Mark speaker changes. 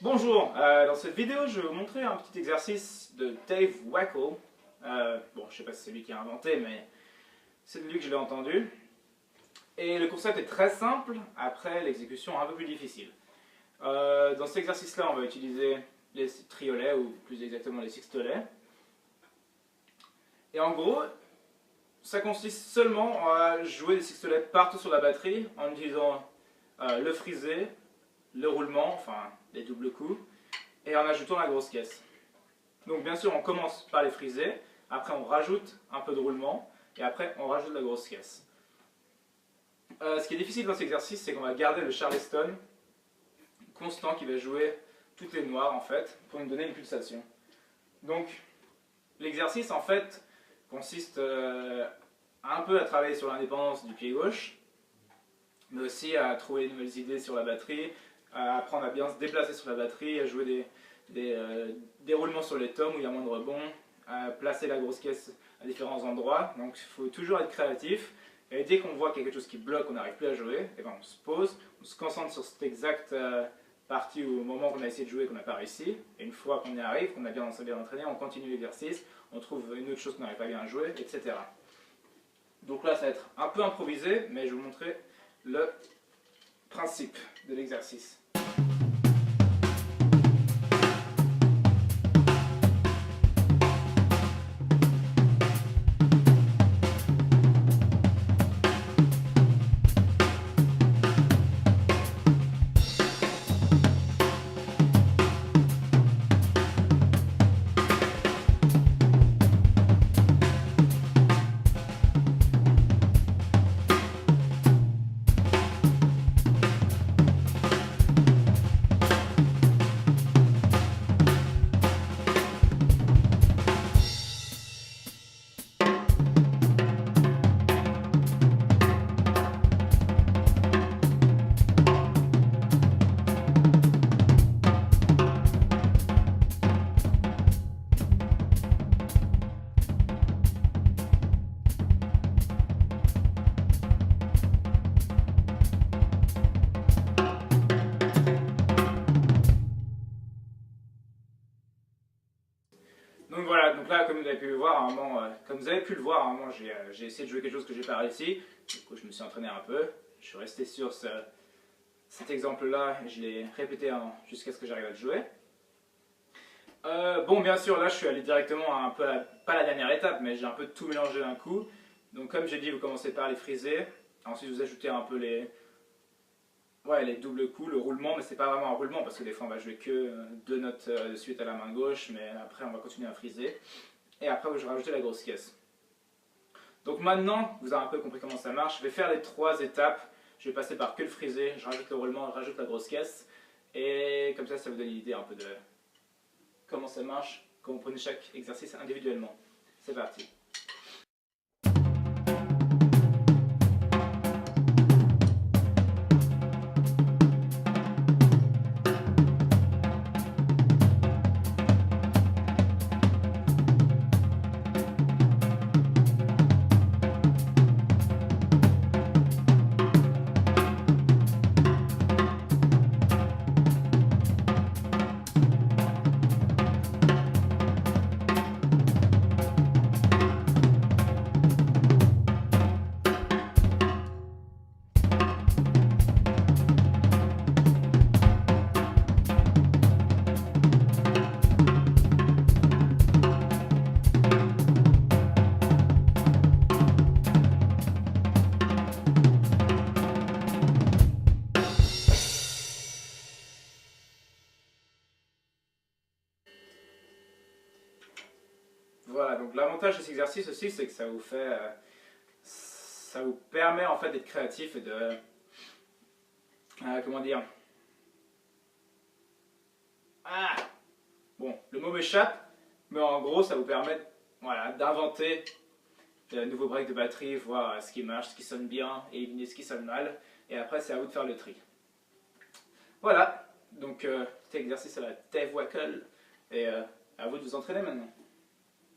Speaker 1: Bonjour, dans cette vidéo je vais vous montrer un petit exercice de Dave Weckl. Bon, je sais pas si c'est lui qui a inventé, mais c'est de lui que je l'ai entendu. Et le concept est très simple, après l'exécution un peu plus difficile. Dans cet exercice-là, on va utiliser les triolets, ou plus exactement les sextolets. Et en gros, ça consiste seulement à jouer des sextolets partout sur la batterie en utilisant le frisé, le roulement, enfin les doubles coups, et en ajoutant la grosse caisse. Donc bien sûr on commence par les friser, après on rajoute un peu de roulement, et après on rajoute la grosse caisse. Ce qui est difficile dans cet exercice, c'est qu'on va garder le Charleston constant qui va jouer toutes les noires en fait, pour nous donner une pulsation. Donc l'exercice en fait consiste un peu à travailler sur l'indépendance du pied gauche, mais aussi à trouver de nouvelles idées sur la batterie, à apprendre à bien se déplacer sur la batterie, à jouer des roulements sur les tomes où il y a moins de rebond, à placer la grosse caisse à différents endroits. Donc il faut toujours être créatif. Et dès qu'on voit quelque chose qui bloque, on n'arrive plus à jouer, et ben on se pose, on se concentre sur cette exacte partie au moment qu'on a essayé de jouer qu'on n'a pas réussi. Et une fois qu'on y arrive, qu'on a bien entraîné, on continue l'exercice, on trouve une autre chose qu'on n'arrive pas bien à jouer, etc. Donc là ça va être un peu improvisé, mais je vais vous montrer le principe de l'exercice. Donc voilà, donc là, comme vous avez pu le voir, à un moment, j'ai essayé de jouer quelque chose que j'ai pas réussi. Du coup, je me suis entraîné un peu. Je suis resté sur cet exemple-là et je l'ai répété jusqu'à ce que j'arrive à le jouer. Bon, bien sûr, là, je suis allé directement à un peu, pas la dernière étape, mais j'ai un peu tout mélangé d'un coup. Donc, comme j'ai dit, vous commencez par les friser. Ensuite, vous ajoutez un peu les doubles coups, le roulement, mais c'est pas vraiment un roulement parce que des fois on va jouer que deux notes de suite à la main gauche, mais après on va continuer à friser. Et après je vais rajouter la grosse caisse. Donc maintenant, vous avez un peu compris comment ça marche. Je vais faire les trois étapes. Je vais passer par que le frisé, je rajoute le roulement, je rajoute la grosse caisse. Et comme ça vous donne une idée un peu de comment ça marche quand vous prenez chaque exercice individuellement. C'est parti. Voilà, donc l'avantage de cet exercice aussi, c'est que ça vous permet en fait d'être créatif et de, comment dire, bon, le mot m'échappe, mais en gros ça vous permet, voilà, d'inventer de nouveaux breaks de batterie, voir ce qui marche, ce qui sonne bien, et éliminer ce qui sonne mal, et après c'est à vous de faire le tri. Voilà, donc cet exercice à la Dave Weckl, et à vous de vous entraîner maintenant.